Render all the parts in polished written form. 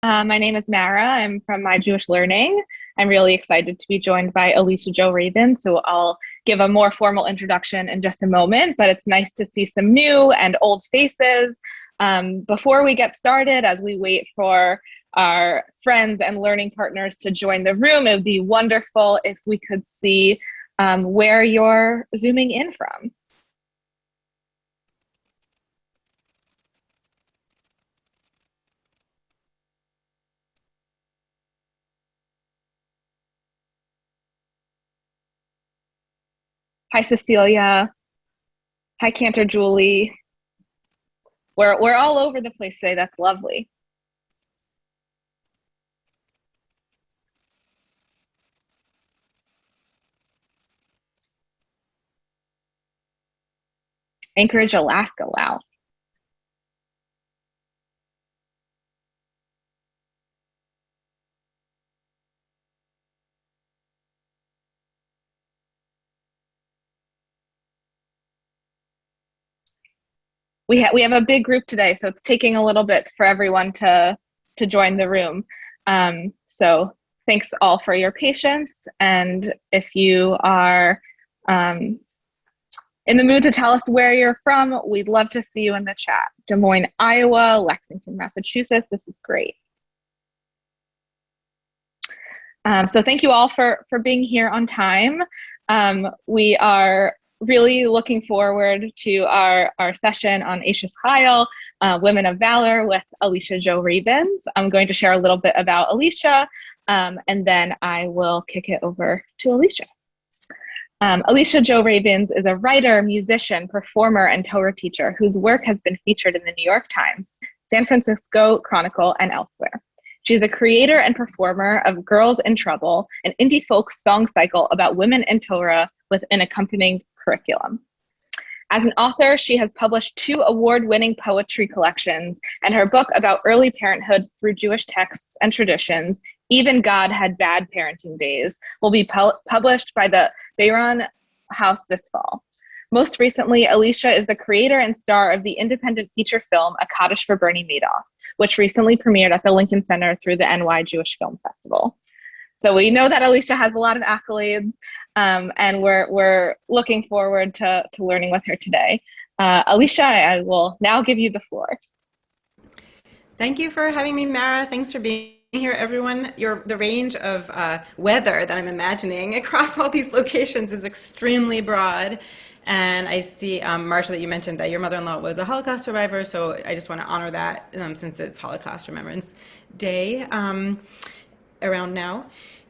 My name is Mara. I'm from My Jewish Learning. I'm really excited to be joined by Alicia Jo Rabins, so I'll give a more formal introduction in just a moment, but it's nice to see some new and old faces. Before we get started, as we wait for our friends and learning partners to join the room, it would be wonderful if we could see where you're zooming in from. Hi, Cecilia. Hi, Cantor Julie. We're all over the place today. That's lovely. Anchorage, Alaska. Wow. We have a big group today, so it's taking a little bit for everyone to join the room. So thanks all for your patience. And if you are in the mood to tell us where you're from, we'd love to see you in the chat. Des Moines, Iowa, Lexington, Massachusetts. This is great. So thank you all for being here on time. We are really looking forward to our session on Eshet Chayil, Women of Valor with Alicia Jo Rabins. I'm going to share a little bit about Alicia, and then I will kick it over to Alicia. Alicia Jo Rabins is a writer, musician, performer, and Torah teacher whose work has been featured in the New York Times, San Francisco Chronicle, and elsewhere. She is a creator and performer of Girls in Trouble, an indie folk song cycle about women in Torah with an accompanying curriculum. As an author, she has published 2 award-winning poetry collections, and her book about early parenthood through Jewish texts and traditions, Even God Had Bad Parenting Days, will be published by the Bayron House this fall. Most recently, Alicia is the creator and star of the independent feature film A Kaddish for Bernie Madoff, which recently premiered at the Lincoln Center through the NY Jewish Film Festival. So we know that Alicia has a lot of accolades, and we're looking forward to learning with her today. Alicia, I will now give you the floor. Thank you for having me, Mara. Thanks for being here, everyone. The range of weather that I'm imagining across all these locations is extremely broad. And I see, Marsha, that you mentioned that your mother-in-law was a Holocaust survivor, so I just want to honor that since it's Holocaust Remembrance Day around now.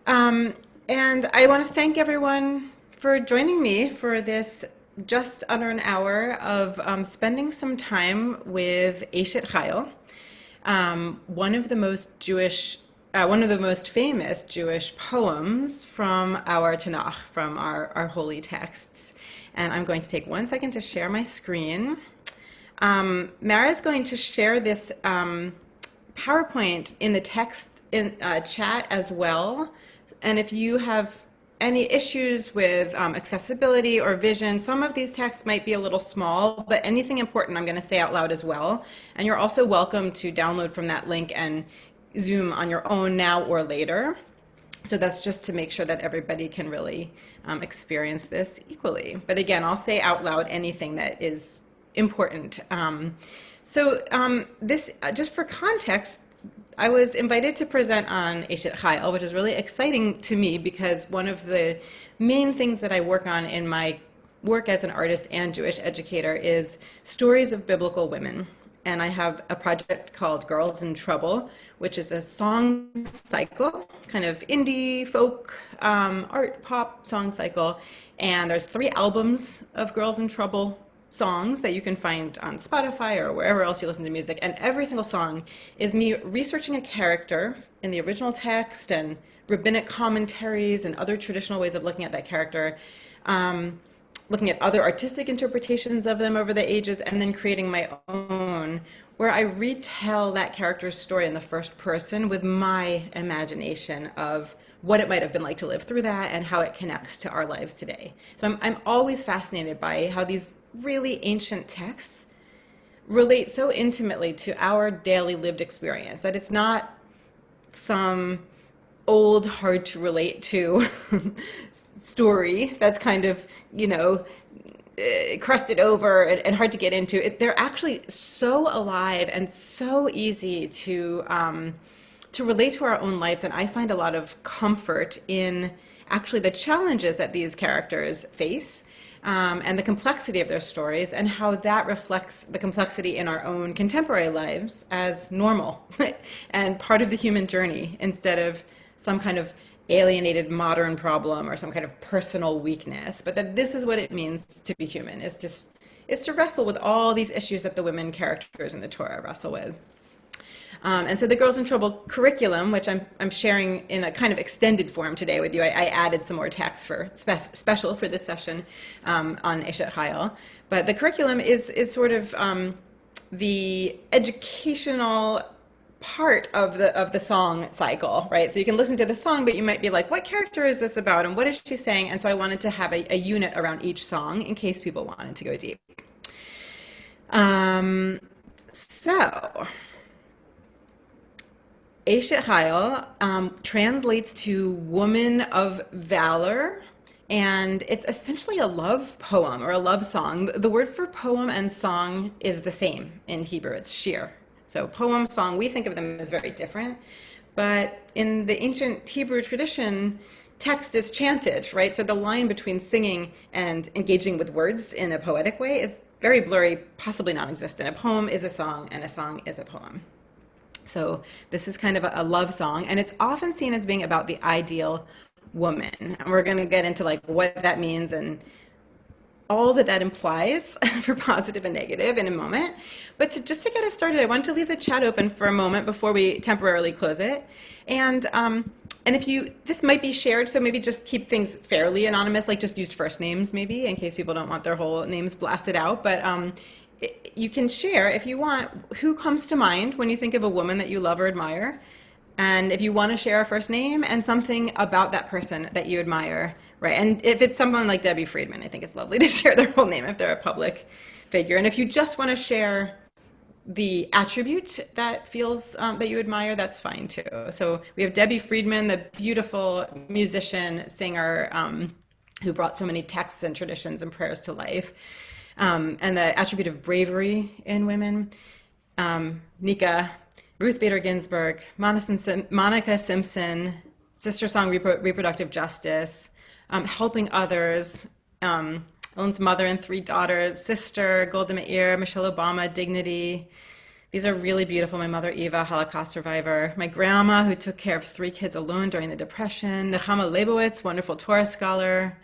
And I want to thank everyone for joining me for this just under an hour of spending some time with Eshet Chayil, one of the most famous Jewish poems from our Tanakh, from our holy texts. And I'm going to take 1 second to share my screen. Mara is going to share this PowerPoint in the text in chat as well. And if you have any issues with accessibility or vision, some of these texts might be a little small, but anything important I'm going to say out loud as well. And you're also welcome to download from that link and Zoom on your own now or later. So that's just to make sure that everybody can really experience this equally. But again, I'll say out loud anything that is important. This, just for context, I was invited to present on Eshet Chayil, which is really exciting to me because one of the main things that I work on in my work as an artist and Jewish educator is stories of biblical women. And I have a project called Girls in Trouble, which is a song cycle, kind of indie folk art pop song cycle. And there's 3 albums of Girls in Trouble songs that you can find on Spotify or wherever else you listen to music. And every single song is me researching a character in the original text and rabbinic commentaries and other traditional ways of looking at that character, looking at other artistic interpretations of them over the ages, and then creating my own, where I retell that character's story in the first person with my imagination of what it might have been like to live through that and how it connects to our lives today. So I'm always fascinated by how these really ancient texts relate so intimately to our daily lived experience, that it's not some old, hard to relate to story that's kind of, crusted over and hard to get into. They're actually so alive and so easy to relate to our own lives. And I find a lot of comfort in actually the challenges that these characters face, and the complexity of their stories, and how that reflects the complexity in our own contemporary lives as normal and part of the human journey, instead of some kind of alienated modern problem or some kind of personal weakness. But that this is what it means to be human, is to wrestle with all these issues that the women characters in the Torah wrestle with. And so the Girls in Trouble curriculum, which I'm sharing in a kind of extended form today with you, I added some more text for special for this session on Eshet Chayil. But the curriculum is sort of the educational part of the song cycle, right? So you can listen to the song, but you might be like, what character is this about, and what is she saying? And so I wanted to have a unit around each song in case people wanted to go deep. So Eshet Chayil translates to woman of valor, and it's essentially a love poem or a love song. The word for poem and song is the same in Hebrew. It's shir. So poem, song, we think of them as very different, but in the ancient Hebrew tradition, text is chanted, right? So the line between singing and engaging with words in a poetic way is very blurry, possibly non-existent. A poem is a song, and a song is a poem. So this is kind of a love song, and it's often seen as being about the ideal woman. And we're going to get into like what that means and all that implies for positive and negative in a moment. But just to get us started, I want to leave the chat open for a moment before we temporarily close it. And if this might be shared, so maybe just keep things fairly anonymous, like just use first names maybe, in case people don't want their whole names blasted out. But you can share, if you want, who comes to mind when you think of a woman that you love or admire. And if you want to share a first name and something about that person that you admire, right? And if it's someone like Debbie Friedman, I think it's lovely to share their whole name if they're a public figure. And if you just want to share the attribute that feels that you admire, that's fine too. So we have Debbie Friedman, the beautiful musician, singer, who brought so many texts and traditions and prayers to life. And the attribute of bravery in women, Nika, Ruth Bader Ginsburg, Monica Simpson, Sister Song Reproductive Justice, helping others, Ellen's mother and 3 daughters, sister, Golda Meir, Michelle Obama, Dignity. These are really beautiful. My mother, Eva, Holocaust survivor. My grandma, who took care of 3 kids alone during the Depression. Nechama Leibowitz, wonderful Torah scholar.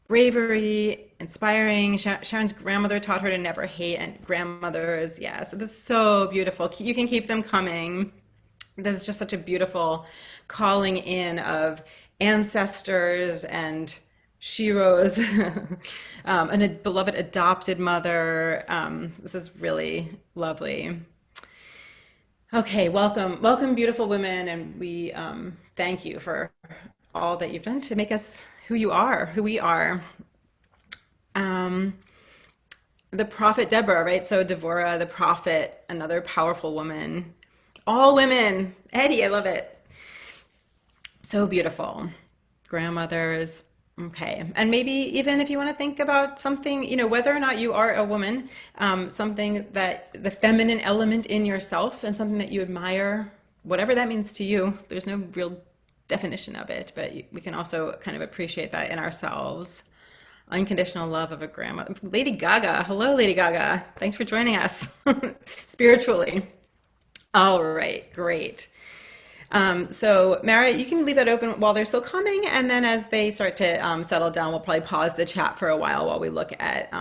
Bravery, inspiring. Sharon's grandmother taught her to never hate, and grandmothers, yeah. So this is so beautiful. You can keep them coming. This is just such a beautiful calling in of ancestors and sheroes, and a beloved adopted mother. This is really lovely. Okay, welcome, beautiful women, and we thank you for all that you've done to make us who you are, who we are. The prophet Deborah, right? So Devorah, the prophet, another powerful woman. All women. Eddie, I love it. So beautiful. Grandmothers. Okay. And maybe even if you want to think about something, whether or not you are a woman, something that the feminine element in yourself and something that you admire, whatever that means to you. There's no real definition of it, but we can also kind of appreciate that in ourselves. Unconditional love of a grandmother. Lady Gaga. Hello, Lady Gaga. Thanks for joining us spiritually. All right, great. So Mara, you can leave that open while they're still coming, and then as they start to settle down, we'll probably pause the chat for a while we look at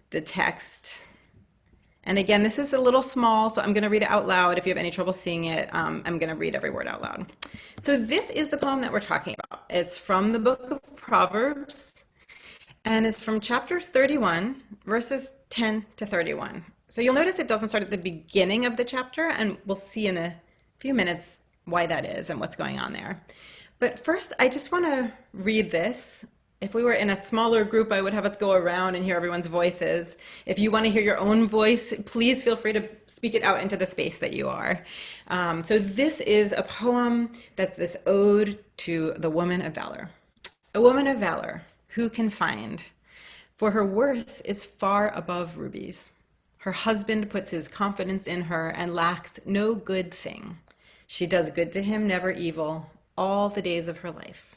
the text. And again, this is a little small, so I'm going to read it out loud. If you have any trouble seeing it, I'm going to read every word out loud. So this is the poem that we're talking about. It's from the Book of Proverbs, and it's from chapter 31, verses 10 to 31. So you'll notice it doesn't start at the beginning of the chapter, and we'll see in a few minutes why that is and what's going on there. But first, I just want to read this If we were in a smaller group, I would have us go around and hear everyone's voices. If you want to hear your own voice, please feel free to speak it out into the space that you are. So this is a poem that's this ode to the woman of valor. A woman of valor, who can find? For her worth is far above rubies. Her husband puts his confidence in her and lacks no good thing. She does good to him, never evil, all the days of her life.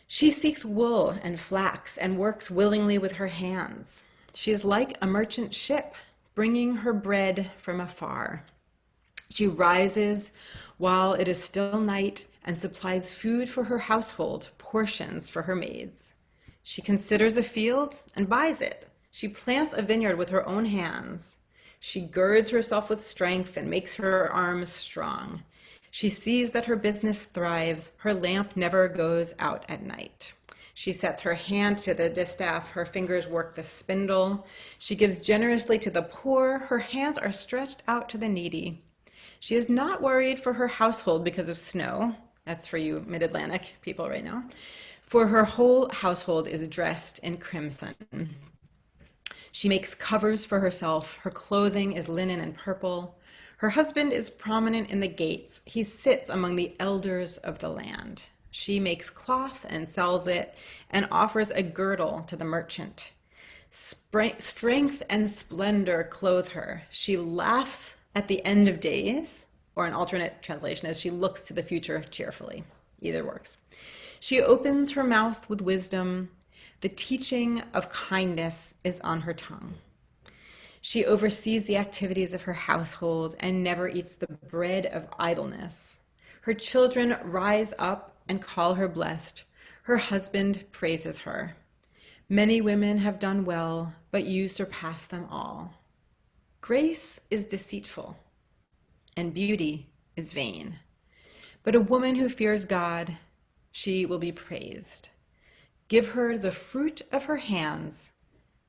She seeks wool and flax and works willingly with her hands. She is like a merchant ship, bringing her bread from afar. She rises while it is still night and supplies food for her household, portions for her maids. She considers a field and buys it. She plants a vineyard with her own hands. She girds herself with strength and makes her arms strong. She sees that her business thrives. Her lamp never goes out at night. She sets her hand to the distaff. Her fingers work the spindle. She gives generously to the poor. Her hands are stretched out to the needy. She is not worried for her household because of snow. That's for you mid-Atlantic people right now. For her whole household is dressed in crimson. She makes covers for herself. Her clothing is linen and purple. Her husband is prominent in the gates. He sits among the elders of the land. She makes cloth and sells it and offers a girdle to the merchant. Strength and splendor clothe her. She laughs at the end of days, or an alternate translation is she looks to the future cheerfully. Either works. She opens her mouth with wisdom. The teaching of kindness is on her tongue. She oversees the activities of her household and never eats the bread of idleness. Her children rise up and call her blessed. Her husband praises her. Many women have done well, but you surpass them all. Grace is deceitful, and beauty is vain. But a woman who fears God, she will be praised. Give her the fruit of her hands,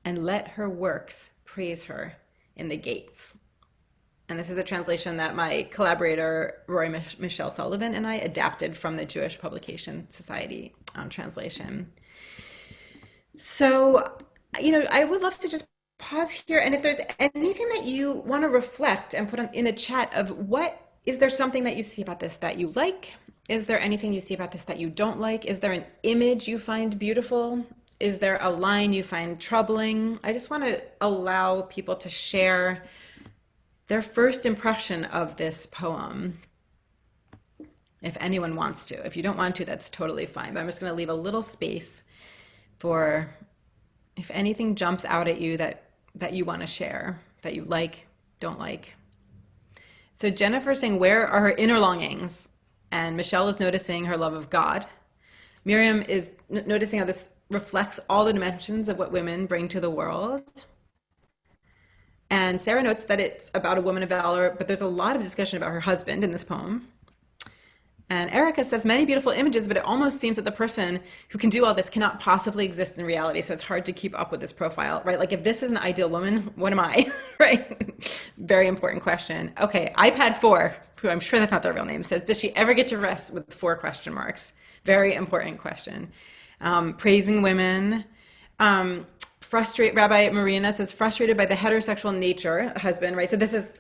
and let her works praise her in the gates. And this is a translation that my collaborator, Rory Michelle Sullivan, and I adapted from the Jewish Publication Society translation. So, I would love to just pause here. And if there's anything that you want to reflect and put in the chat of is there something that you see about this that you like? Is there anything you see about this that you don't like? Is there an image you find beautiful? Is there a line you find troubling? I just want to allow people to share their first impression of this poem, if anyone wants to. If you don't want to, that's totally fine. But I'm just going to leave a little space for if anything jumps out at you that you want to share, that you like, don't like. So Jennifer's saying, where are her inner longings? And Michelle is noticing her love of God. Miriam is noticing how this reflects all the dimensions of what women bring to the world. And Sarah notes that it's about a woman of valor, but there's a lot of discussion about her husband in this poem. And Erica says many beautiful images, but it almost seems that the person who can do all this cannot possibly exist in reality. So it's hard to keep up with this profile, right? Like if this is an ideal woman, what am I, right? Very important question. Okay, iPad4, who I'm sure that's not their real name, says, does she ever get to rest with 4 question marks? Very important question. Praising women. Rabbi Marina says, frustrated by the heterosexual nature, husband, right? So this is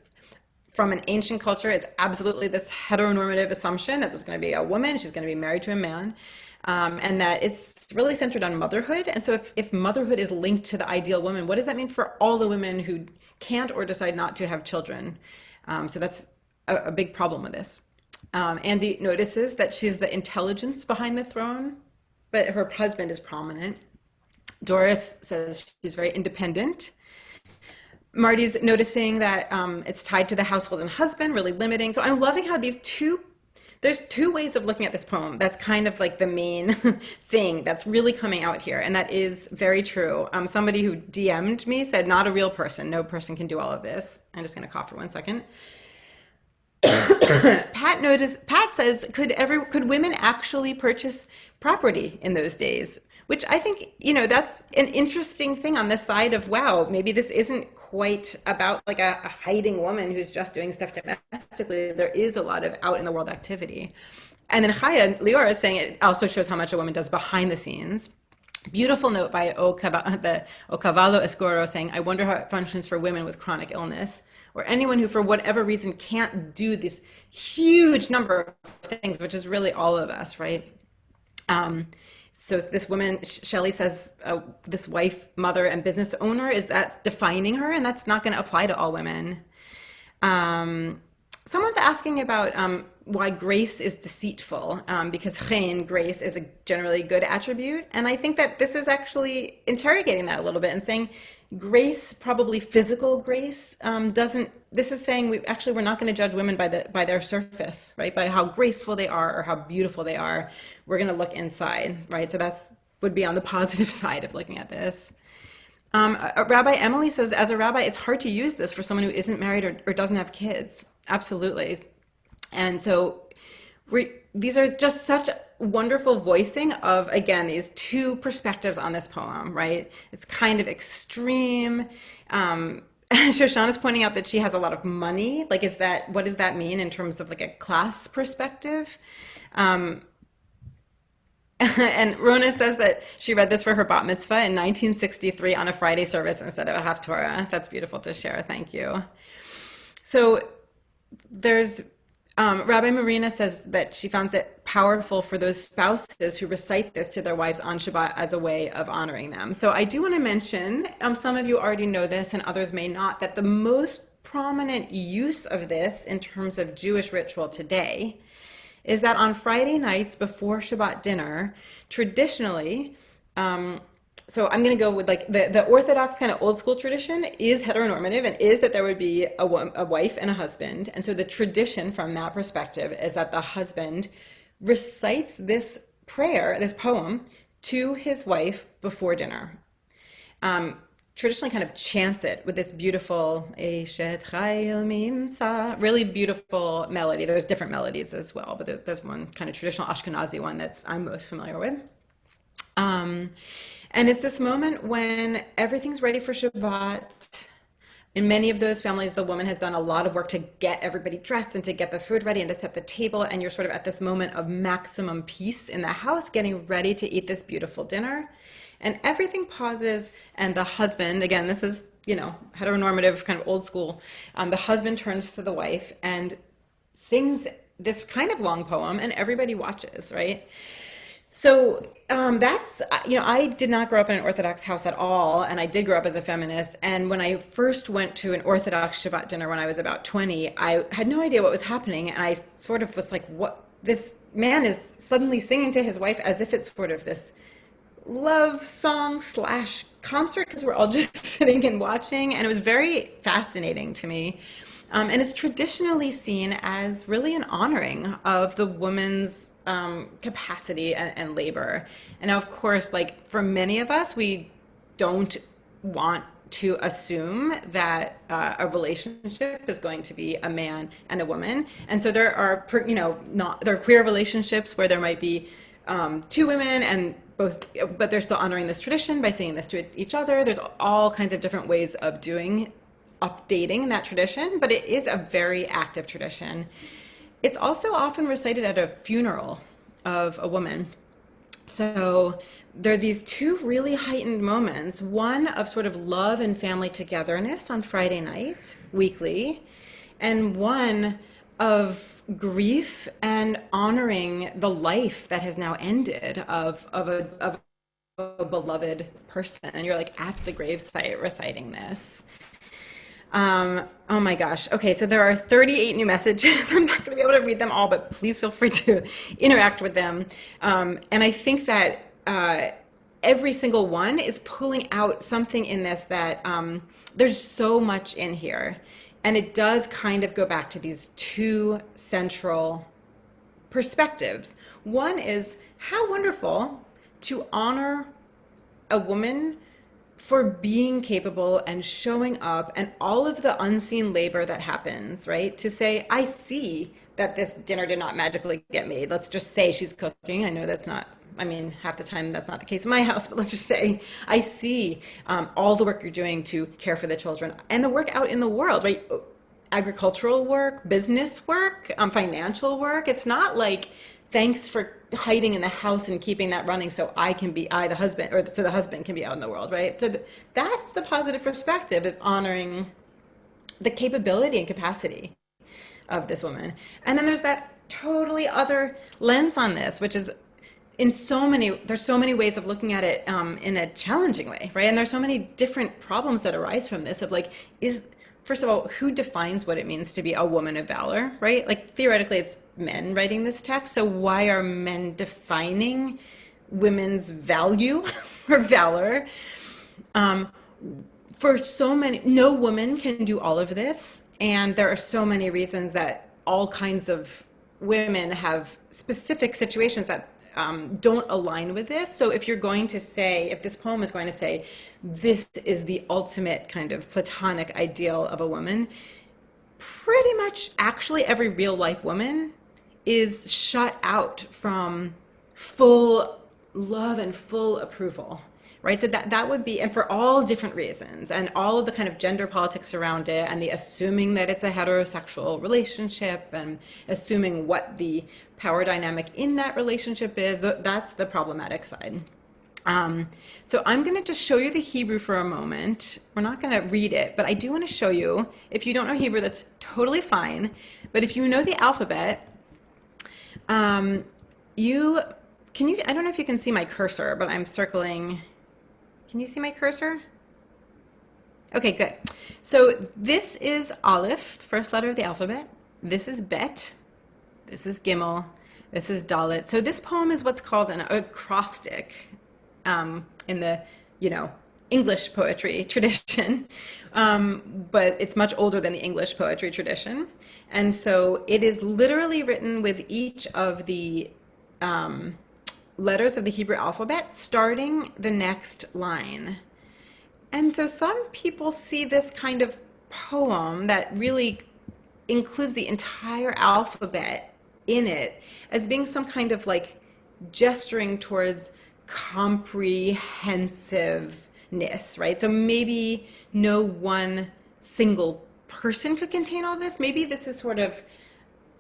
from an ancient culture. It's absolutely this heteronormative assumption that there's going to be a woman, she's going to be married to a man, and that it's really centered on motherhood. And so if motherhood is linked to the ideal woman, what does that mean for all the women who can't or decide not to have children? So that's a big problem with this. Andy notices that she's the intelligence behind the throne, but her husband is prominent. Doris says she's very independent. Marty's noticing that it's tied to the household and husband, really limiting. So I'm loving how there's 2 ways of looking at this poem. That's kind of like the main thing that's really coming out here. And that is very true. Somebody who DM'd me said, not a real person. No person can do all of this. I'm just going to cough for 1 second. Pat says, could women actually purchase property in those days? Which I think, that's an interesting thing on this side of, wow, maybe this isn't quite about like a hiding woman who's just doing stuff domestically. There is a lot of out in the world activity. And then Chaya, Lior is saying it also shows how much a woman does behind the scenes. Beautiful note by the O Cavallo Escuro saying, I wonder how it functions for women with chronic illness or anyone who, for whatever reason, can't do this huge number of things, which is really all of us, right? So this woman, Shelley says, this wife, mother, and business owner, is that defining her? And that's not going to apply to all women. Someone's asking about why grace is deceitful, because chen, grace, is a generally good attribute. And I think that this is actually interrogating that a little bit and saying grace, probably physical grace, this is saying we're not going to judge women by their surface, right? By how graceful they are or how beautiful they are. We're going to look inside, right? So would be on the positive side of looking at this. Rabbi Emily says, as a rabbi, it's hard to use this for someone who isn't married or doesn't have kids. Absolutely. And so these are just such wonderful voicing of, again, these two perspectives on this poem, right? It's kind of extreme. Shoshana's pointing out that she has a lot of money. Like, what does that mean in terms of like a class perspective? And Rona says that she read this for her bat mitzvah in 1963 on a Friday service instead of a Haftorah. That's beautiful to share. Thank you. So there's Rabbi Marina says that she finds it powerful for those spouses who recite this to their wives on Shabbat as a way of honoring them. So I do want to mention, some of you already know this and others may not, that the most prominent use of this in terms of Jewish ritual today is that on Friday nights before Shabbat dinner, traditionally, so I'm going to go with like the Orthodox kind of old school tradition is heteronormative and is that there would be a wife and a husband. And so the tradition from that perspective is that the husband recites this prayer, this poem, to his wife before dinner. Traditionally kind of chants it with this beautiful Eshet Chayil mimsa, really beautiful melody. There's different melodies as well, but there's one kind of traditional Ashkenazi one I'm most familiar with. And it's this moment when everything's ready for Shabbat. In many of those families, the woman has done a lot of work to get everybody dressed and to get the food ready and to set the table. And you're sort of at this moment of maximum peace in the house, getting ready to eat this beautiful dinner. And everything pauses, and the husband, again, this is, heteronormative, kind of old school. The husband turns to the wife and sings this kind of long poem, and everybody watches, right? So that's, I did not grow up in an Orthodox house at all, and I did grow up as a feminist. And when I first went to an Orthodox Shabbat dinner when I was about 20, I had no idea what was happening. And I sort of was like, what? This man is suddenly singing to his wife as if it's sort of this love song / concert, because we're all just sitting and watching. And it was very fascinating to me. And it's traditionally seen as really an honoring of the woman's capacity and labor. And now, of course, like for many of us, we don't want to assume that a relationship is going to be a man and a woman. And so there are, there are queer relationships where there might be two women and both, but they're still honoring this tradition by saying this to each other. There's all kinds of different ways of updating that tradition, but it is a very active tradition. It's also often recited at a funeral of a woman. So there are these two really heightened moments, one of sort of love and family togetherness on Friday night, weekly, and one of grief and honoring the life that has now ended of a beloved person. And you're like at the gravesite reciting this. Oh my gosh. Okay, so there are 38 new messages. I'm not going to be able to read them all, but please feel free to interact with them. And I think that every single one is pulling out something in this that there's so much in here. And it does kind of go back to these two central perspectives. One is how wonderful to honor a woman for being capable and showing up and all of the unseen labor that happens, right? To say, I see that this dinner did not magically get made. Let's just say she's cooking. I know that's not, half the time that's not the case in my house, but let's just say I see all the work you're doing to care for the children and the work out in the world, right? agricultural work, business work, financial work. It's not like, thanks for hiding in the house and keeping that running so the husband, or so the husband can be out in the world, right? So that's the positive perspective of honoring the capability and capacity of this woman. And then there's that totally other lens on this, which is there's so many ways of looking at it in a challenging way, right? And there's so many different problems that arise from this of like, first of all, who defines what it means to be a woman of valor, right? Like theoretically it's men writing this text. So why are men defining women's value or valor? For so many, no woman can do all of this. And there are so many reasons that all kinds of women have specific situations that don't align with this. So if this poem is going to say, this is the ultimate kind of platonic ideal of a woman, pretty much actually every real life woman is shut out from full love and full approval, right? So that would be, and for all different reasons, and all of the kind of gender politics around it, and the assuming that it's a heterosexual relationship, and assuming what the power dynamic in that relationship is, that's the problematic side. So I'm going to just show you the Hebrew for a moment. We're not going to read it, but I do want to show you. If you don't know Hebrew, that's totally fine. But if you know the alphabet, I don't know if you can see my cursor, but I'm circling. Can you see my cursor? Okay, good. So this is Aleph, the first letter of the alphabet. This is Bet. This is Gimel. This is Dalet. So this poem is what's called an acrostic in the, English poetry tradition, but it's much older than the English poetry tradition. And so it is literally written with each of the letters of the Hebrew alphabet starting the next line. And so some people see this kind of poem that really includes the entire alphabet in it as being some kind of like gesturing towards comprehensiveness, right? So maybe no one single person could contain all this. Maybe this is sort of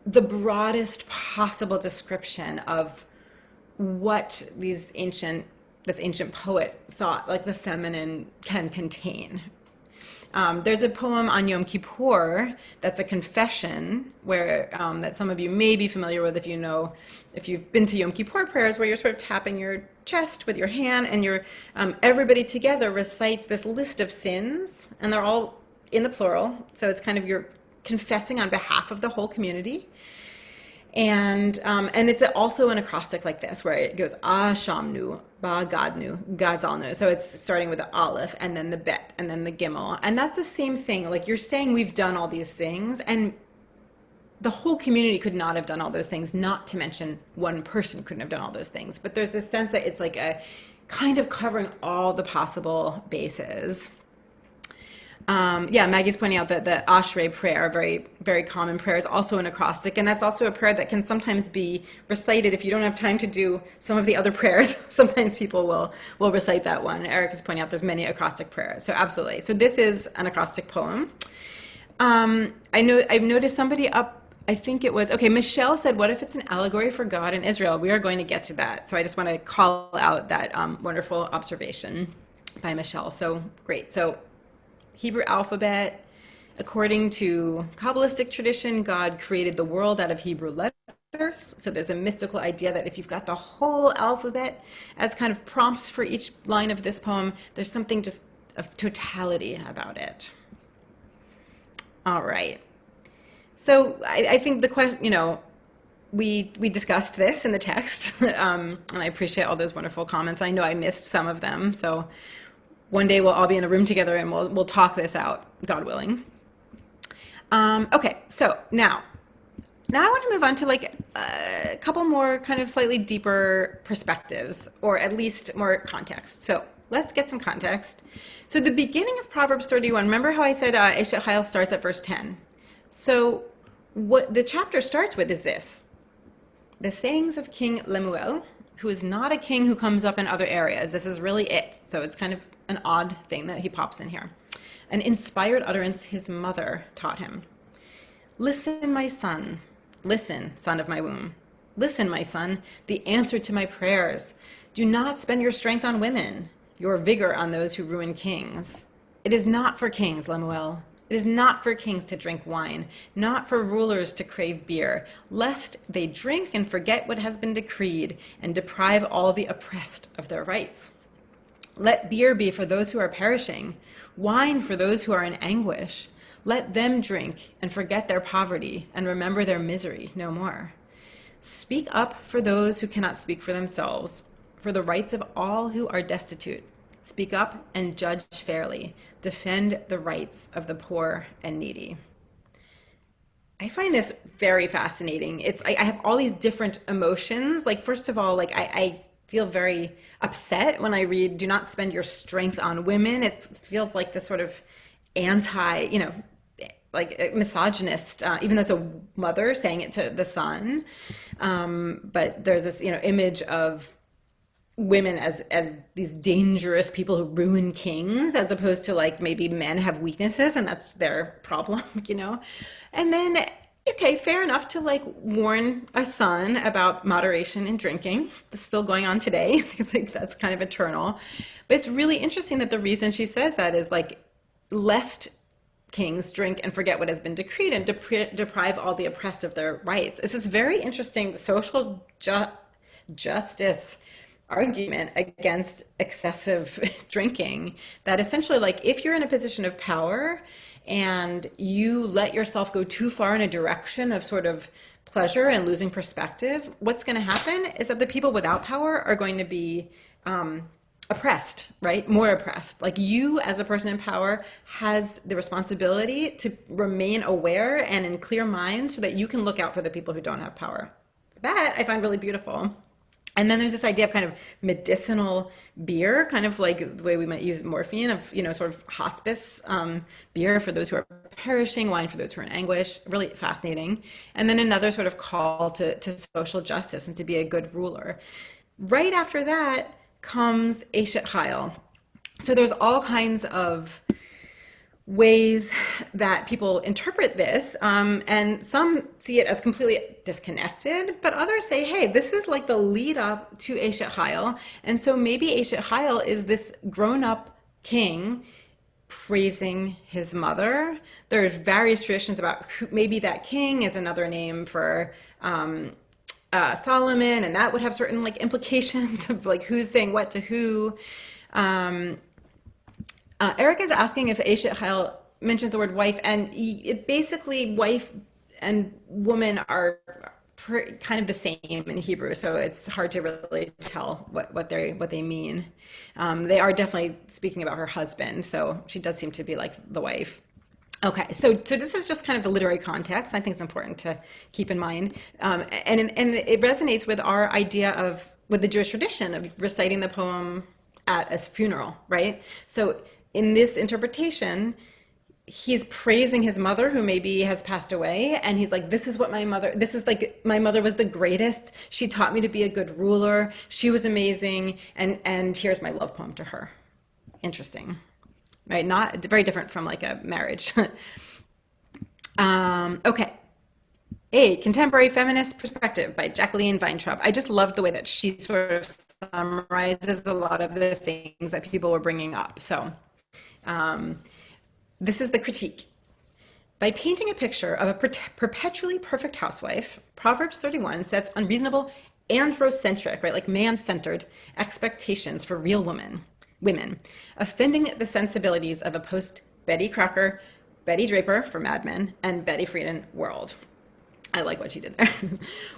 the broadest possible description of what this ancient poet thought like the feminine can contain. There's a poem on Yom Kippur that's a confession where that some of you may be familiar with if you've been to Yom Kippur prayers, where you're sort of tapping your chest with your hand, and everybody together recites this list of sins, and they're all in the plural. So it's kind of you're confessing on behalf of the whole community. And it's also an acrostic like this, where it goes Ashamnu, Ba-Gadnu, Gazalnu. So it's starting with the Aleph, and then the Bet, and then the Gimel. And that's the same thing. Like you're saying we've done all these things, and the whole community could not have done all those things, not to mention one person couldn't have done all those things. But there's this sense that it's like a kind of covering all the possible bases. Maggie's pointing out that the Ashrei prayer, a very, very common prayer, is also an acrostic, and that's also a prayer that can sometimes be recited if you don't have time to do some of the other prayers. Sometimes people will recite that one. Eric is pointing out there's many acrostic prayers, so absolutely. So this is an acrostic poem. I've noticed somebody I think it was, Michelle said, what if it's an allegory for God and Israel? We are going to get to that. So I just want to call out that wonderful observation by Michelle. So great. So Hebrew alphabet, according to Kabbalistic tradition, God created the world out of Hebrew letters. So there's a mystical idea that if you've got the whole alphabet as kind of prompts for each line of this poem, there's something just of totality about it. All right. So I think the question, we discussed this in the text, and I appreciate all those wonderful comments. I know I missed some of them, so one day we'll all be in a room together and we'll talk this out, God willing. So now I want to move on to like a couple more kind of slightly deeper perspectives, or at least more context. So let's get some context. So the beginning of Proverbs 31, remember how I said Eshet Chayil starts at verse 10? So what the chapter starts with is this: the sayings of King Lemuel, who is not a king who comes up in other areas. This is really it. So it's kind of an odd thing that he pops in here. An inspired utterance his mother taught him. Listen, my son. Listen, son of my womb. Listen, my son, the answer to my prayers. Do not spend your strength on women, your vigor on those who ruin kings. It is not for kings, Lemuel. It is not for kings to drink wine, not for rulers to crave beer, lest they drink and forget what has been decreed and deprive all the oppressed of their rights. Let beer be for those who are perishing, wine for those who are in anguish. Let them drink and forget their poverty and remember their misery no more. Speak up for those who cannot speak for themselves, for the rights of all who are destitute. Speak up and judge fairly. Defend the rights of the poor and needy. I find this very fascinating. I have all these different emotions. Like, first of all, like I feel very upset when I read, do not spend your strength on women. It feels like this sort of anti, like a misogynist, even though it's a mother saying it to the son. But there's this, image of women as these dangerous people who ruin kings, as opposed to like maybe men have weaknesses and that's their problem, And then, okay, fair enough to like warn a son about moderation in drinking. This is still going on today. I think that's kind of eternal. But it's really interesting that the reason she says that is like, lest kings drink and forget what has been decreed and deprive all the oppressed of their rights. It's this very interesting social justice argument against excessive drinking, that essentially, like, if you're in a position of power and you let yourself go too far in a direction of sort of pleasure and losing perspective, what's going to happen is that the people without power are going to be oppressed, right? More oppressed. Like, you as a person in power has the responsibility to remain aware and in clear mind so that you can look out for the people who don't have power. That I find really beautiful. And then there's this idea of kind of medicinal beer, kind of like the way we might use morphine, of, sort of hospice beer for those who are perishing, wine for those who are in anguish. Really fascinating. And then another sort of call to social justice and to be a good ruler. Right after that comes Eshet Chayil. So there's all kinds of ways that people interpret this, and some see it as completely disconnected, but others say, hey, this is like the lead up to Eshet Chayil, and so maybe Eshet Chayil is this grown-up king praising his mother. There's various traditions about who, maybe that king is another name for Solomon, and that would have certain like implications of like who's saying what to who. Eric is asking if Eshet Chayil mentions the word wife, and basically wife and woman are kind of the same in Hebrew, so it's hard to really tell what they mean. They are definitely speaking about her husband, so she does seem to be like the wife. Okay, so this is just kind of the literary context. I think it's important to keep in mind, and it resonates with our idea with the Jewish tradition of reciting the poem at a funeral, right? So in this interpretation, he's praising his mother, who maybe has passed away, and he's like, this is my mother was the greatest. She taught me to be a good ruler. She was amazing, and here's my love poem to her. Interesting, right? Not very different from like a marriage. Okay. A Contemporary Feminist Perspective by Jacqueline Weintraub. I just loved the way that she sort of summarizes a lot of the things that people were bringing up. So this is the critique. By painting a picture of a perpetually perfect housewife, Proverbs 31 sets unreasonable androcentric, right, like man-centered expectations for real women, offending the sensibilities of a post-Betty Crocker, Betty Draper for Mad Men, and Betty Friedan world. I like what she did there.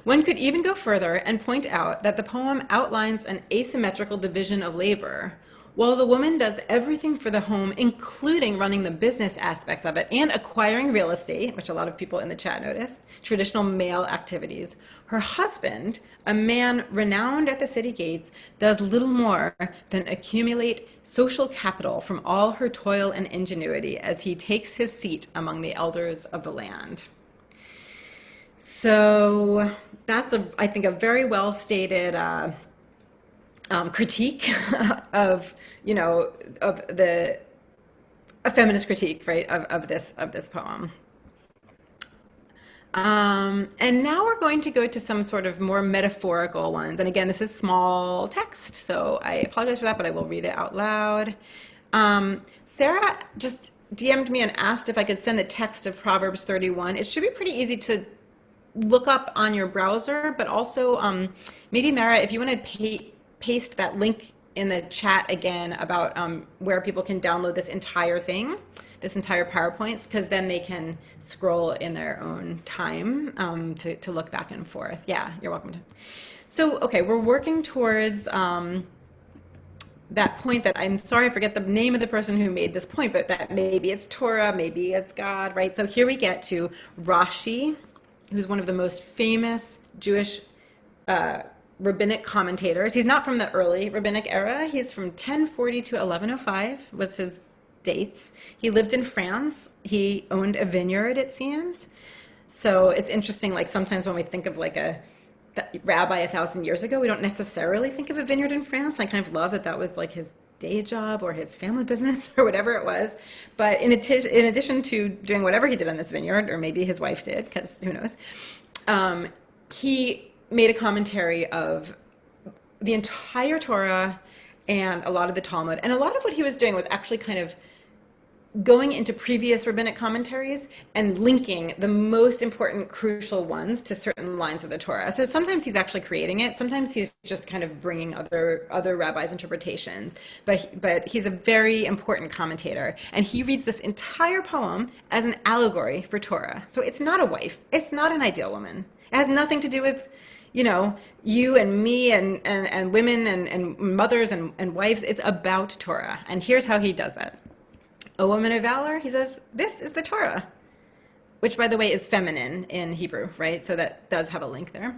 One could even go further and point out that the poem outlines an asymmetrical division of labor. While the woman does everything for the home, including running the business aspects of it and acquiring real estate, which a lot of people in the chat noticed, traditional male activities, her husband, a man renowned at the city gates, does little more than accumulate social capital from all her toil and ingenuity as he takes his seat among the elders of the land. So that's, I think, a very well stated critique of, a feminist critique, right, of this poem. And now we're going to go to some sort of more metaphorical ones. And again, this is small text, so I apologize for that, but I will read it out loud. Sarah just DM'd me and asked if I could send the text of Proverbs 31. It should be pretty easy to look up on your browser, but also maybe Mara, if you want to paste that link in the chat again about where people can download this entire thing, this entire PowerPoint, because then they can scroll in their own time to look back and forth. Yeah, you're welcome to. So, okay, we're working towards that point that I'm sorry, I forget the name of the person who made this point, but that maybe it's Torah, maybe it's God, right? So here we get to Rashi, who's one of the most famous Jewish rabbinic commentators. He's not from the early rabbinic era. He's from 1040 to 1105 was his dates. He lived in France. He owned a vineyard, it seems. So it's interesting, like sometimes when we think of like a rabbi 1,000 years ago, we don't necessarily think of a vineyard in France. I kind of love that that was like his day job or his family business or whatever it was. But in addition to doing whatever he did on this vineyard, or maybe his wife did, because who knows, he made a commentary of the entire Torah and a lot of the Talmud. And a lot of what he was doing was actually kind of going into previous rabbinic commentaries and linking the most important, crucial ones to certain lines of the Torah. So sometimes he's actually creating it. Sometimes he's just kind of bringing other rabbis' interpretations. But he's a very important commentator. And he reads this entire poem as an allegory for Torah. So it's not a wife. It's not an ideal woman. It has nothing to do with, you know, you and me and women and mothers and wives. It's about Torah. And here's how he does that. A woman of valor, he says, this is the Torah, which, by the way, is feminine in Hebrew, right? So that does have a link there.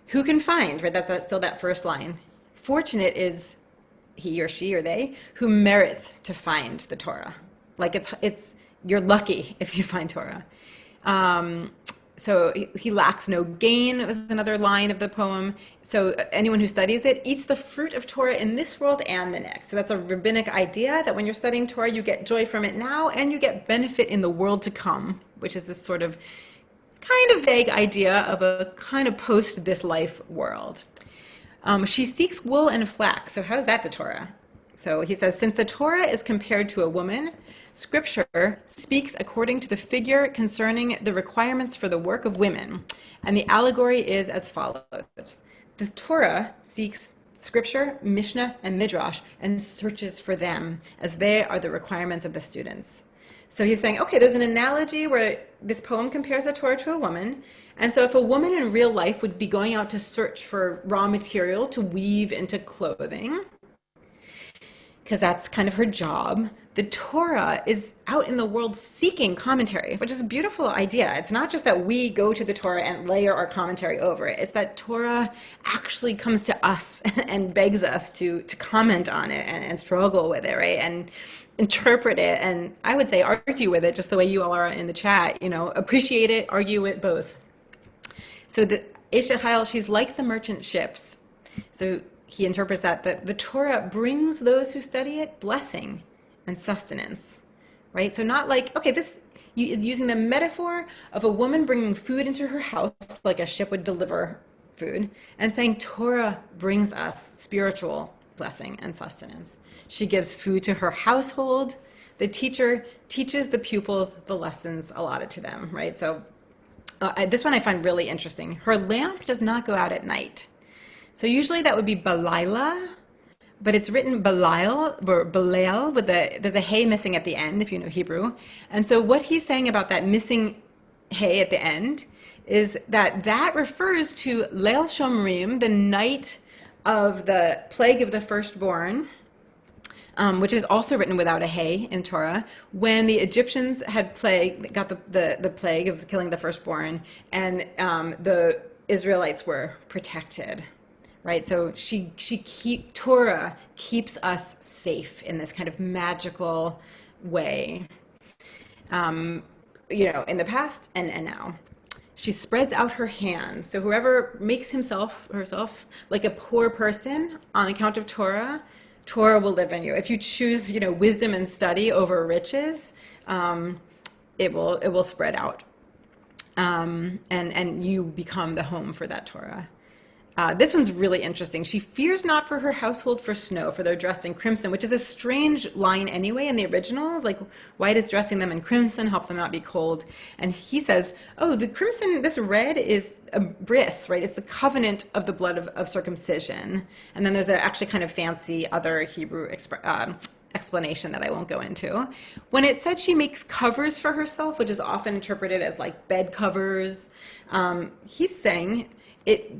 Who can find, right? That's still that first line. Fortunate is he or she or they who merits to find the Torah. Like it's you're lucky if you find Torah. So he lacks no gain, was another line of the poem. So anyone who studies it eats the fruit of Torah in this world and the next. So that's a rabbinic idea that when you're studying Torah, you get joy from it now and you get benefit in the world to come, which is this sort of kind of vague idea of a kind of post this life world. She seeks wool and flax. So how's that the Torah? So he says, since the Torah is compared to a woman, Scripture speaks according to the figure concerning the requirements for the work of women. And the allegory is as follows. The Torah seeks Scripture, Mishnah, and Midrash and searches for them as they are the requirements of the students. So he's saying, okay, there's an analogy where this poem compares the Torah to a woman. And so if a woman in real life would be going out to search for raw material to weave into clothing, because that's kind of her job, the Torah is out in the world seeking commentary, which is a beautiful idea. It's not just that we go to the Torah and layer our commentary over it. It's that Torah actually comes to us and begs us to comment on it and struggle with it, right? And interpret it, and I would say argue with it, just the way you all are in the chat, you know, appreciate it, argue with both. So the Eshet Chayil, she's like the merchant ships. So he interprets that the Torah brings those who study it blessing and sustenance, right? So not like, okay, this is using the metaphor of a woman bringing food into her house, like a ship would deliver food, and saying Torah brings us spiritual blessing and sustenance. She gives food to her household. The teacher teaches the pupils the lessons allotted to them, right? So this one I find really interesting. Her lamp does not go out at night. So usually that would be Balila, but it's written Belial or Belial with there's a hay missing at the end, if you know Hebrew. And so what he's saying about that missing hay at the end is that refers to Leil Shomrim, the night of the plague of the firstborn, which is also written without a hay in Torah, when the Egyptians had got the plague of killing the firstborn, and the Israelites were protected. Right, so Torah keeps us safe in this kind of magical way, you know, in the past and now. She spreads out her hand. So whoever makes himself or herself like a poor person on account of Torah, Torah will live in you. If you choose, you know, wisdom and study over riches, it will spread out. and you become the home for that Torah. This one's really interesting. She fears not for her household for snow, for their dress in crimson, which is a strange line anyway in the original. Like, white is dressing them in crimson, help them not be cold. And he says, oh, the crimson, this red is a bris, right? It's the covenant of the blood of circumcision. And then there's a actually kind of fancy other Hebrew explanation that I won't go into. When it said she makes covers for herself, which is often interpreted as like bed covers, he's saying it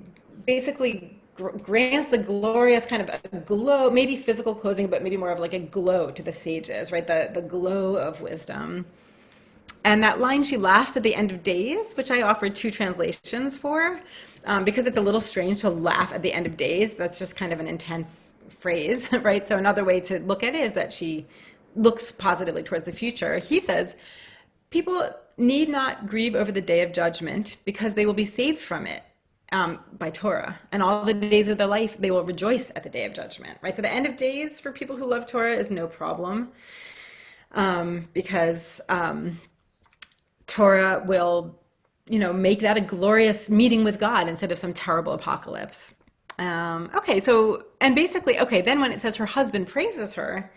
basically grants a glorious kind of a glow, maybe physical clothing, but maybe more of like a glow to the sages, right? The glow of wisdom. And that line, she laughs at the end of days, which I offered two translations for, because it's a little strange to laugh at the end of days. That's just kind of an intense phrase, right? So another way to look at it is that she looks positively towards the future. He says, people need not grieve over the day of judgment because they will be saved from it. By Torah, and all the days of their life they will rejoice at the day of judgment, right? So the end of days for people who love Torah is no problem, because Torah will, make that a glorious meeting with God instead of some terrible apocalypse. Okay, so, and basically, okay, then when it says her husband praises her,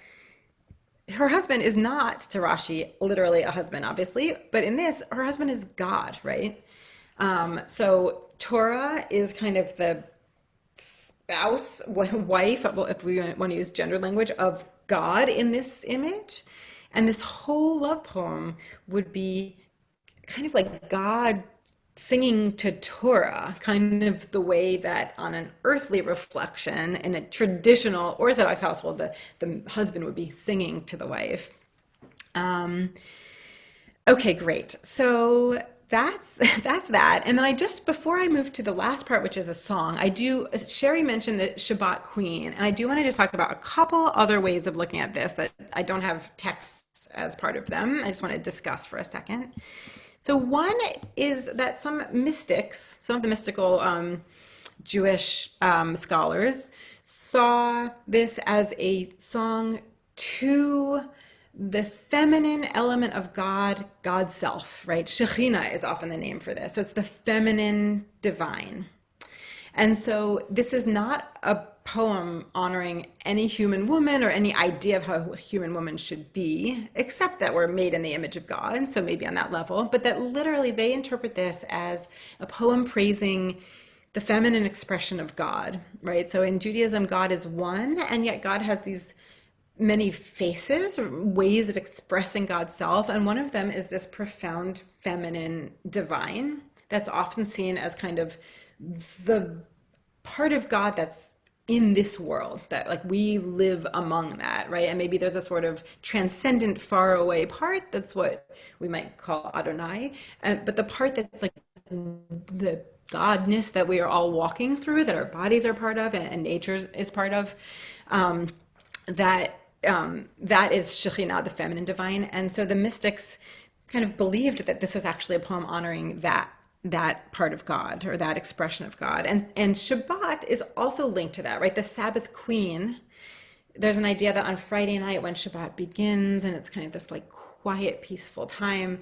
her husband is not, to Rashi, literally a husband, obviously, but in this, her husband is God, right? So Torah is kind of the spouse, wife, if we want to use gender language, of God in this image. And this whole love poem would be kind of like God singing to Torah, kind of the way that on an earthly reflection in a traditional Orthodox household, the husband would be singing to the wife. Okay, great. So that's that. And then before I move to the last part, which is a song, Sherry mentioned the Shabbat Queen, and I do want to just talk about a couple other ways of looking at this that I don't have texts as part of them. I just want to discuss for a second. So one is that some mystics, some of the mystical Jewish scholars saw this as a song to the feminine element of God, God's self, right? Shekhinah is often the name for this. So it's the feminine divine. And so this is not a poem honoring any human woman or any idea of how a human woman should be, except that we're made in the image of God, and so maybe on that level, but that literally they interpret this as a poem praising the feminine expression of God, right? So in Judaism, God is one, and yet God has these many faces or ways of expressing God's self, and one of them is this profound feminine divine that's often seen as kind of the part of God that's in this world, that like we live among that, right? And maybe there's a sort of transcendent faraway part that's what we might call Adonai, but the part that's like the godness that we are all walking through, that our bodies are part of and nature is part of, that is Shekhinah, the feminine divine. And so the mystics kind of believed that this is actually a poem honoring that part of God, or that expression of God. And Shabbat is also linked to that, right? The Sabbath queen, there's an idea that on Friday night when Shabbat begins and it's kind of this like quiet, peaceful time,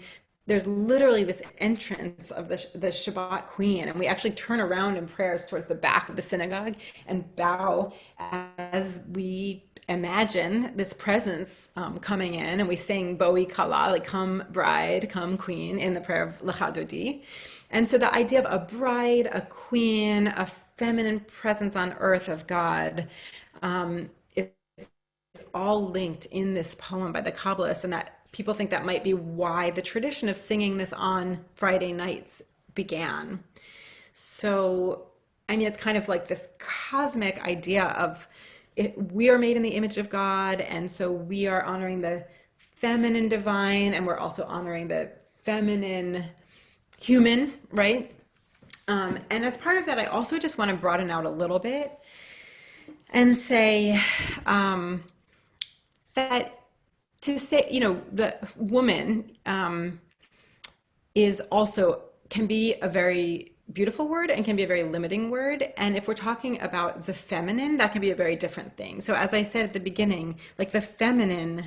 there's literally this entrance of the Shabbat queen, and we actually turn around in prayers towards the back of the synagogue and bow as we imagine this presence coming in, and we sing Boi Kala, like come bride, come queen, in the prayer of Lecha Dodi. And so the idea of a bride, a queen, a feminine presence on earth of God, is all linked in this poem by the Kabbalists, and that people think that might be why the tradition of singing this on Friday nights began. So, I mean, it's kind of like this cosmic idea of we are made in the image of God, and so we are honoring the feminine divine, and we're also honoring the feminine human, right? And as part of that, I also just want to broaden out a little bit and say that to say, the woman is also, can be a very beautiful word and can be a very limiting word. And if we're talking about the feminine, that can be a very different thing. So as I said at the beginning, like the feminine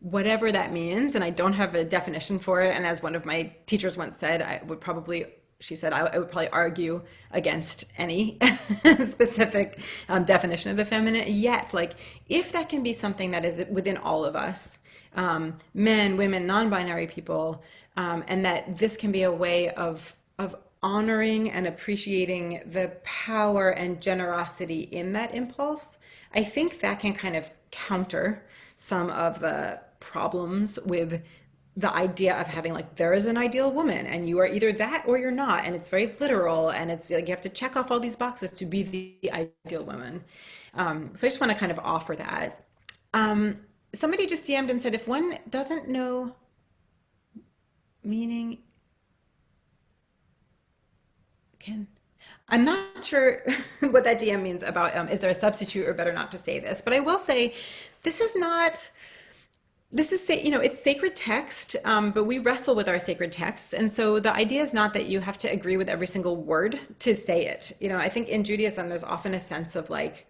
whatever that means. And I don't have a definition for it. And as one of my teachers once said, she said, I would probably argue against any specific definition of the feminine. Yet, like, if that can be something that is within all of us, men, women, non-binary people, and that this can be a way of honoring and appreciating the power and generosity in that impulse, I think that can kind of counter some of the problems with the idea of having, like, there is an ideal woman and you are either that or you're not, and it's very literal, and it's like you have to check off all these boxes to be the ideal woman. So I just want to kind of offer that. Somebody just DM'd and said, if one doesn't know meaning, I'm not sure what that DM means about, is there a substitute or better not to say this, but I will say this is, it's sacred text, but we wrestle with our sacred texts. And so the idea is not that you have to agree with every single word to say it. I think in Judaism, there's often a sense of like,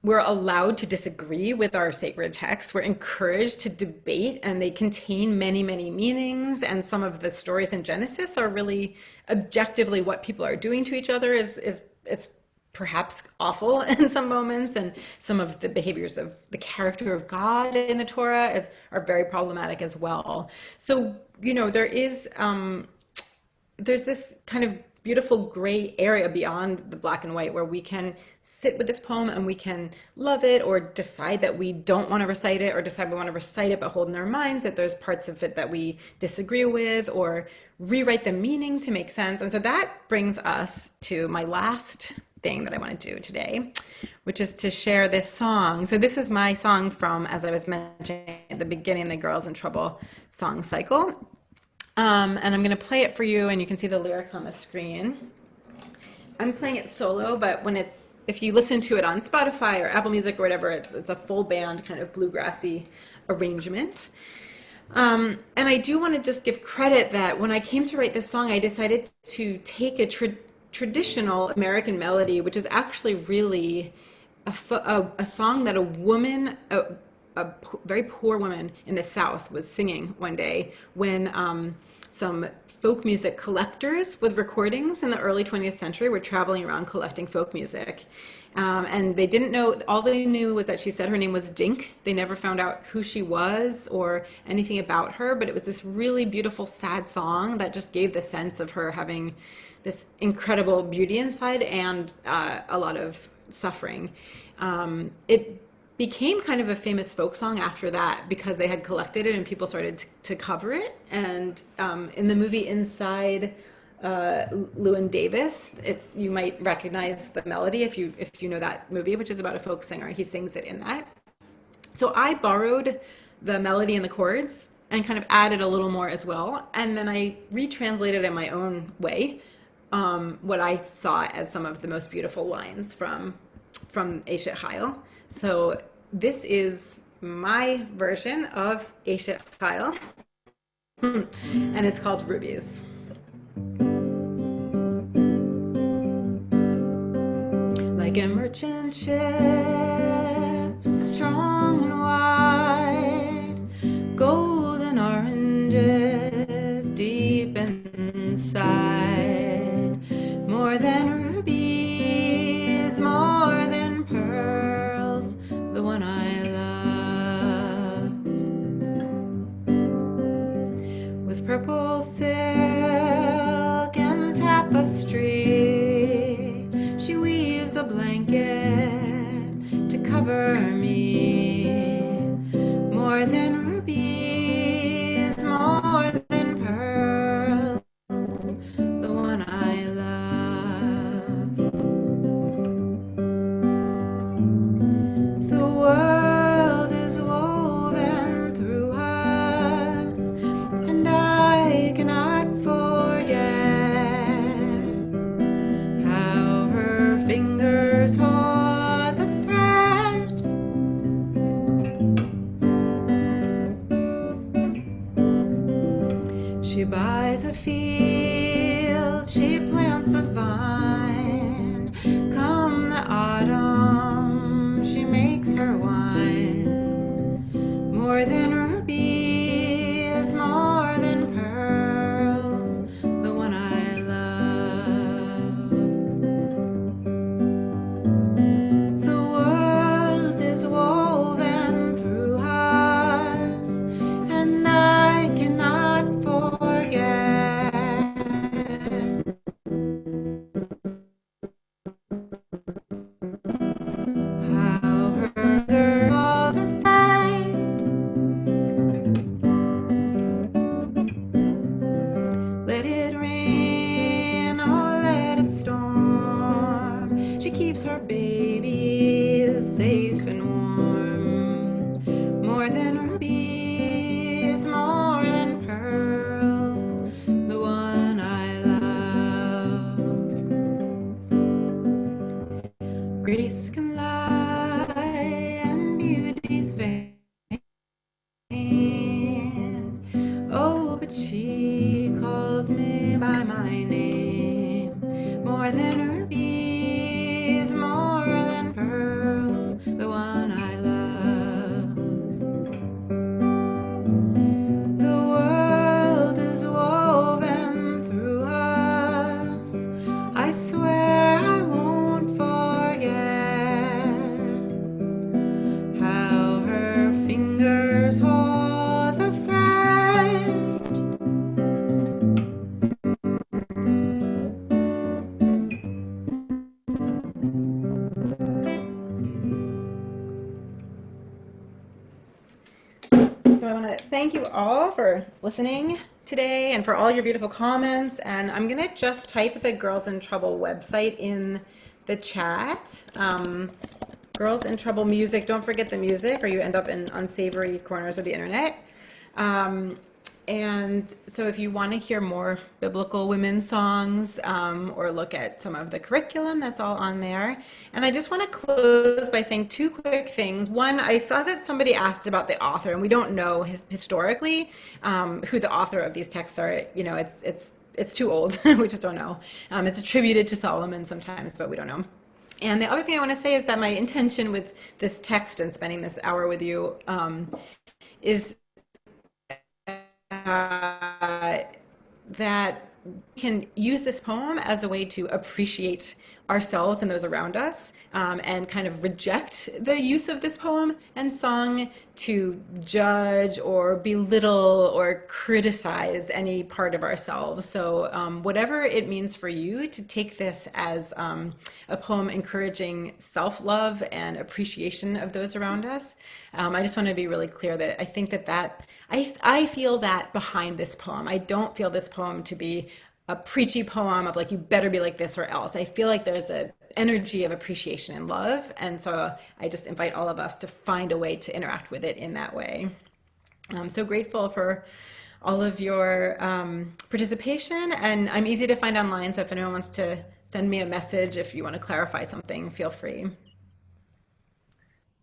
we're allowed to disagree with our sacred texts. We're encouraged to debate, and they contain many, many meanings. And some of the stories in Genesis are really objectively what people are doing to each other is perhaps awful in some moments. And some of the behaviors of the character of God in the Torah are very problematic as well. So, there's this kind of beautiful gray area beyond the black and white where we can sit with this poem and we can love it, or decide that we don't want to recite it, or decide we want to recite it but hold in our minds that there's parts of it that we disagree with, or rewrite the meaning to make sense. And so that brings us to my last thing that I want to do today, which is to share this song. So this is my song from, as I was mentioning at the beginning, the Girls in Trouble song cycle. And I'm going to play it for you, and you can see the lyrics on the screen. I'm playing it solo, but if you listen to it on Spotify or Apple Music or whatever, it's a full band kind of bluegrassy arrangement. And I do want to just give credit that when I came to write this song, I decided to take a traditional American melody, which is actually really a song that a woman, a very poor woman in the South was singing one day when some folk music collectors with recordings in the early 20th century were traveling around collecting folk music. And they didn't know, all they knew was that she said her name was Dink. They never found out who she was or anything about her, but it was this really beautiful, sad song that just gave the sense of her having this incredible beauty inside and a lot of suffering. It became kind of a famous folk song after that because they had collected it and people started to cover it. And in the movie Inside Llewyn Davis, you might recognize the melody if you know that movie, which is about a folk singer. He sings it in that. So I borrowed the melody and the chords and kind of added a little more as well. And then I retranslated it in my own way, what I saw as some of the most beautiful lines from Eshet Chayil. So this is my version of Eshet Chayil, and it's called Rubies. Like a merchant ship, strong and wide, golden oranges deep inside, more than rubies, more than pearls, the one I love. With purple silk and tapestry, she weaves a blanket to cover me, more than rubies, more than pearls, the one I love. The world is woven through us, and I cannot forget how her fingers hold the thread. She buys a field, she plants a vine. Come the autumn, she makes her wine. keeps her babies safe and warm. More than rubies, more than pearls, the one I love. Grace can lie and beauty's vain. Oh, but she calls me by my name. More than rubies, more than pearls, the one I love. The world is woven through us. I swear I won't forget how her fingers hold the thread. So I want to thank you all for listening today and for all your beautiful comments. And I'm going to just type the Girls in Trouble website in the chat. Girls in Trouble music. Don't forget the music or you end up in unsavory corners of the internet. And so if you want to hear more biblical women's songs or look at some of the curriculum, that's all on there. And I just want to close by saying two quick things. One, I saw that somebody asked about the author, and we don't know historically who the author of these texts are. You know, it's too old. We just don't know. It's attributed to Solomon sometimes, but we don't know. And the other thing I want to say is that my intention with this text and spending this hour with you is that we can use this poem as a way to appreciate ourselves and those around us, and kind of reject the use of this poem and song to judge or belittle or criticize any part of ourselves. So whatever it means for you to take this as a poem encouraging self-love and appreciation of those around us, I just want to be really clear that I think that I feel that behind this poem. I don't feel this poem to be a preachy poem of like, you better be like this or else. I feel like there's an energy of appreciation and love. And so I just invite all of us to find a way to interact with it in that way. I'm so grateful for all of your participation, and I'm easy to find online. So if anyone wants to send me a message, if you want to clarify something, feel free.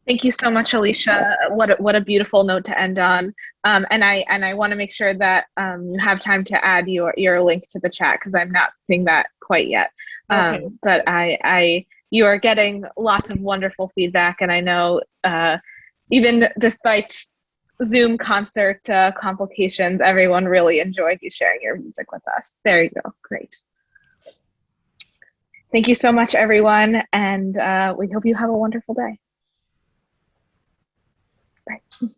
Thank you so much, Alicia. What a beautiful note to end on. And I want to make sure that you have time to add your link to the chat, because I'm not seeing that quite yet. Okay. But you are getting lots of wonderful feedback, and I know even despite Zoom concert complications, everyone really enjoyed you sharing your music with us. There you go. Great. Thank you so much, everyone, and we hope you have a wonderful day. Bye.